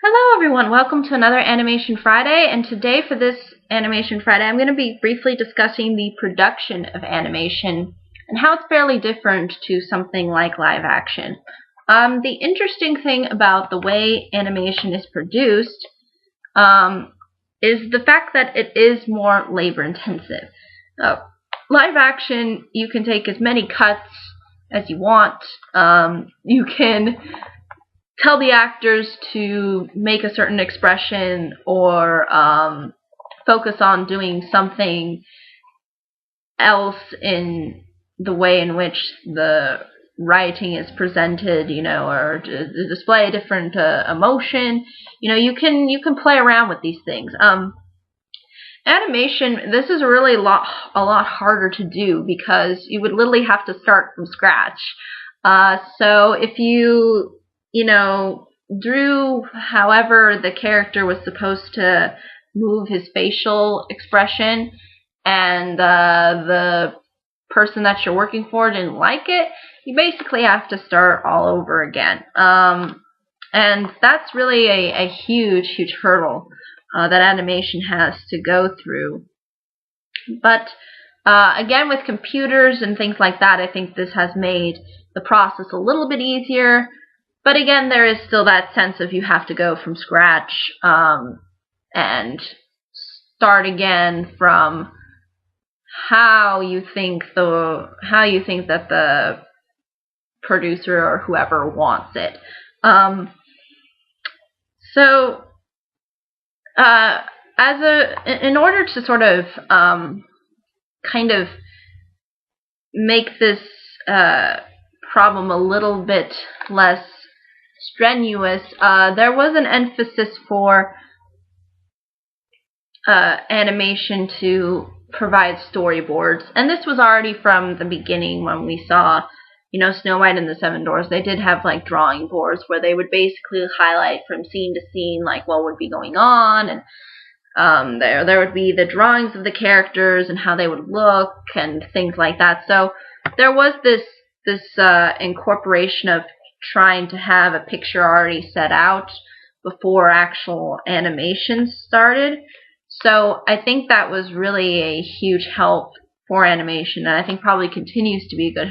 Hello everyone, welcome to another Animation Friday, and today for this Animation Friday I'm going to be briefly discussing the production of animation and how it's fairly different to something like live action. The interesting thing about the way animation is produced is the fact that it is more labor intensive. Live action, you can take as many cuts as you want. You can tell the actors to make a certain expression or focus on doing something else in the way in which the writing is presented, or to display a different emotion. You can play around with these things. Animation, this is really a lot harder to do because you would literally have to start from scratch. So if you drew however the character was supposed to move his facial expression, and the person that you're working for didn't like it, you basically have to start all over again. And that's really a huge hurdle that animation has to go through. But again, with computers and things like that, I think this has made the process a little bit easier. But again, there is still that sense of you have to go from scratch and start again from how you think that the producer or whoever wants it. In order to sort of kind of make this problem a little bit less strenuous, there was an emphasis for animation to provide storyboards, and this was already from the beginning when we saw, Snow White and the Seven Dwarfs. They did have like drawing boards where they would basically highlight from scene to scene like what would be going on, and there would be the drawings of the characters and how they would look and things like that. So there was this incorporation of trying to have a picture already set out before actual animation started. So I think that was really a huge help for animation, and I think probably continues to be a good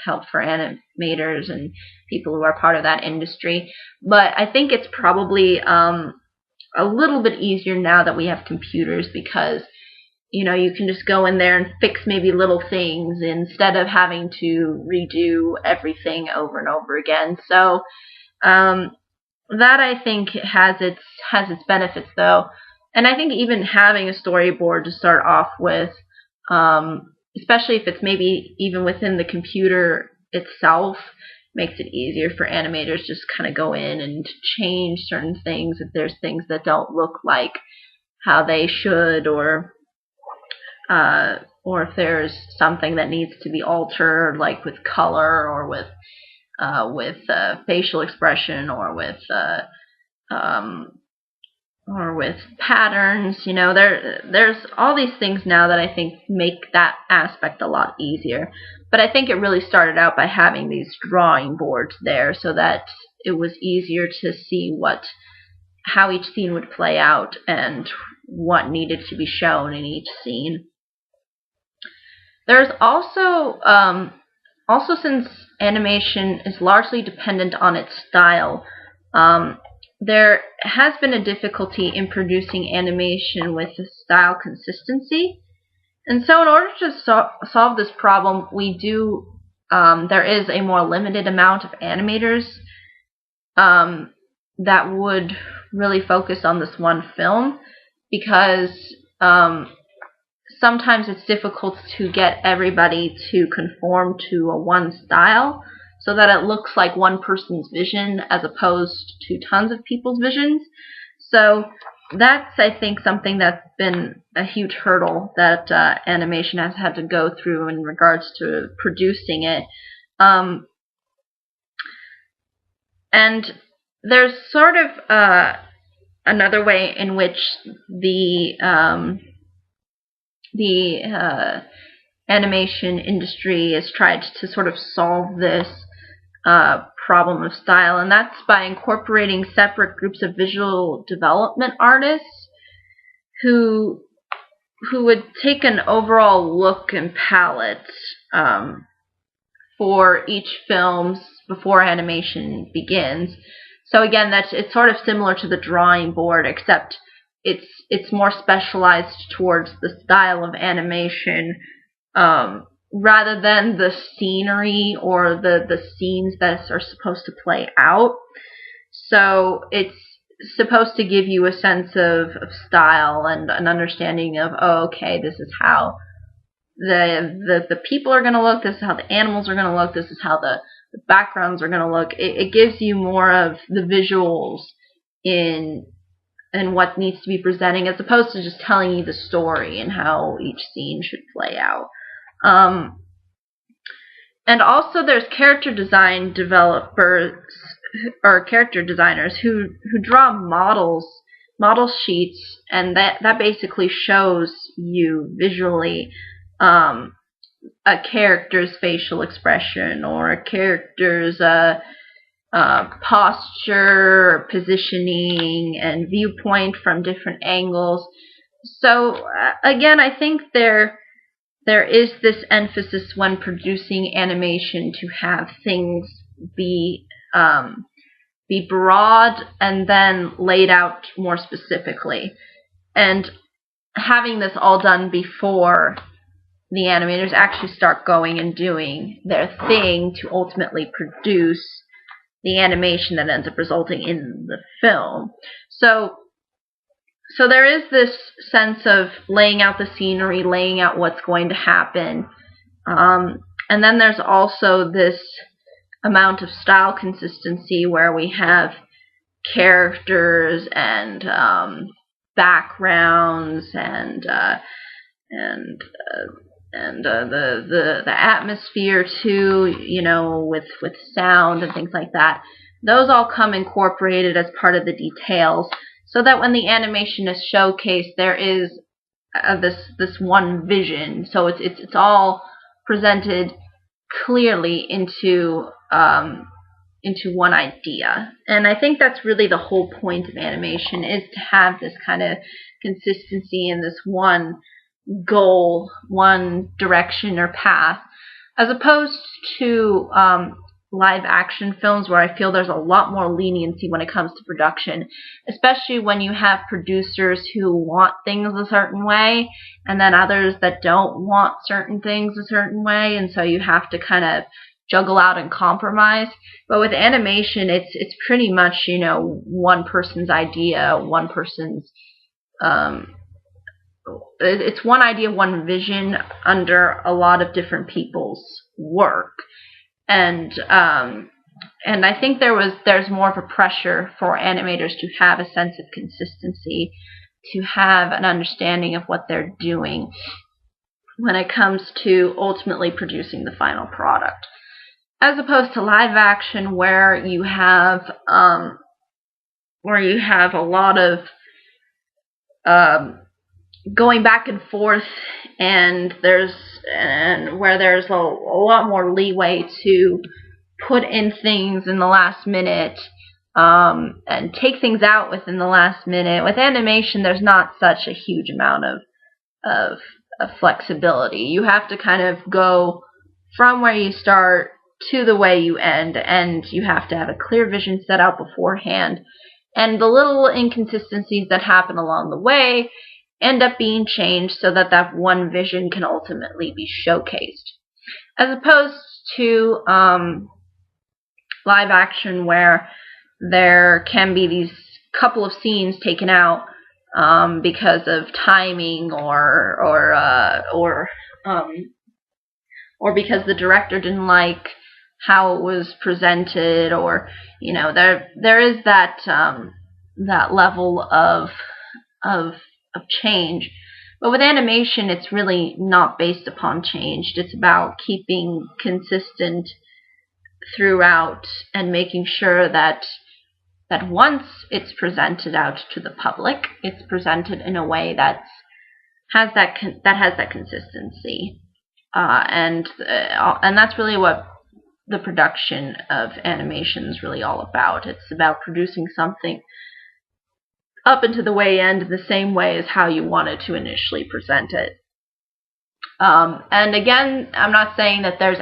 help for animators and people who are part of that industry. But I think it's probably a little bit easier now that we have computers, because you can just go in there and fix maybe little things instead of having to redo everything over and over again. So that, I think, has its benefits, though. And I think even having a storyboard to start off with, especially if it's maybe even within the computer itself, makes it easier for animators just kind of go in and change certain things if there's things that don't look like how they should, or if there's something that needs to be altered, like with color or with facial expression or with patterns. There's all these things now that I think make that aspect a lot easier. But I think it really started out by having these drawing boards there so that it was easier to see how each scene would play out and what needed to be shown in each scene. There's also since animation is largely dependent on its style, there has been a difficulty in producing animation with the style consistency. And so in order to solve this problem, there is a more limited amount of animators that would really focus on this one film, because sometimes it's difficult to get everybody to conform to a one style so that it looks like one person's vision as opposed to tons of people's visions. So that's, I think, something that's been a huge hurdle that animation has had to go through in regards to producing it. And there's sort of another way in which the animation industry has tried to sort of solve this problem of style, and that's by incorporating separate groups of visual development artists who would take an overall look and palette for each film before animation begins. So again, it's sort of similar to the drawing board, except it's more specialized towards the style of animation rather than the scenery or the scenes that are supposed to play out. So it's supposed to give you a sense of style and an understanding of, oh, okay, this is how the people are going to look, this is how the animals are going to look, this is how the backgrounds are going to look. It gives you more of the visuals in what needs to be presenting, as opposed to just telling you the story and how each scene should play out. And also there's character design developers or character designers who draw model sheets, and that basically shows you visually a character's facial expression or a character's posture, positioning, and viewpoint from different angles. So again, I think there is this emphasis when producing animation to have things be broad and then laid out more specifically, and having this all done before the animators actually start going and doing their thing to ultimately produce the animation that ends up resulting in the film. So there is this sense of laying out the scenery, laying out what's going to happen, and then there's also this amount of style consistency where we have characters and backgrounds and the atmosphere too, with sound and things like that. Those all come incorporated as part of the details, so that when the animation is showcased, there is this one vision. So it's all presented clearly into one idea. And I think that's really the whole point of animation, is to have this kind of consistency in this one goal, one direction or path, as opposed to live action films, where I feel there's a lot more leniency when it comes to production, especially when you have producers who want things a certain way and then others that don't want certain things a certain way, and so you have to kind of juggle out and compromise. But with animation, it's pretty much, one person's idea, one person's it's one idea, one vision under a lot of different people's work. And I think there's more of a pressure for animators to have a sense of consistency, to have an understanding of what they're doing when it comes to ultimately producing the final product, as opposed to live action, where you have a lot of going back and forth, and where there's a lot more leeway to put in things in the last minute and take things out within the last minute. With animation, there's not such a huge amount of flexibility. You have to kind of go from where you start to the way you end, and you have to have a clear vision set out beforehand. And the little inconsistencies that happen along the way end up being changed so that that one vision can ultimately be showcased, as opposed to live action, where there can be these couple of scenes taken out because of timing or because the director didn't like how it was presented, or there is that level of change. But with animation, it's really not based upon change. It's about keeping consistent throughout and making sure that once it's presented out to the public, it's presented in a way that has that consistency, and that's really what the production of animation is really all about. It's about producing something up into the way end the same way as how you wanted to initially present it. And again, I'm not saying that there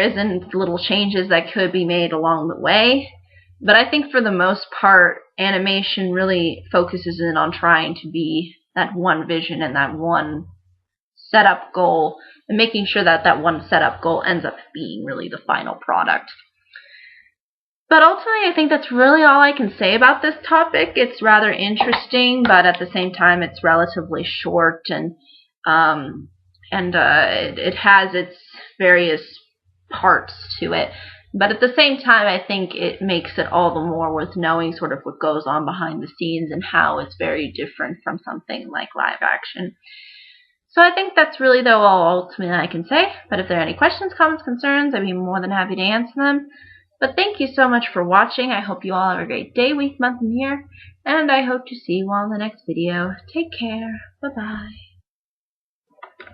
isn't little changes that could be made along the way, but I think for the most part, animation really focuses in on trying to be that one vision and that one setup goal, and making sure that that one setup goal ends up being really the final product. But ultimately, I think that's really all I can say about this topic. It's rather interesting, but at the same time, it's relatively short, and it has its various parts to it. But at the same time, I think it makes it all the more worth knowing sort of what goes on behind the scenes and how it's very different from something like live action. So I think that's really, though, all ultimately I can say. But if there are any questions, comments, concerns, I'd be more than happy to answer them. But thank you so much for watching. I hope you all have a great day, week, month, and year. And I hope to see you all in the next video. Take care. Bye-bye.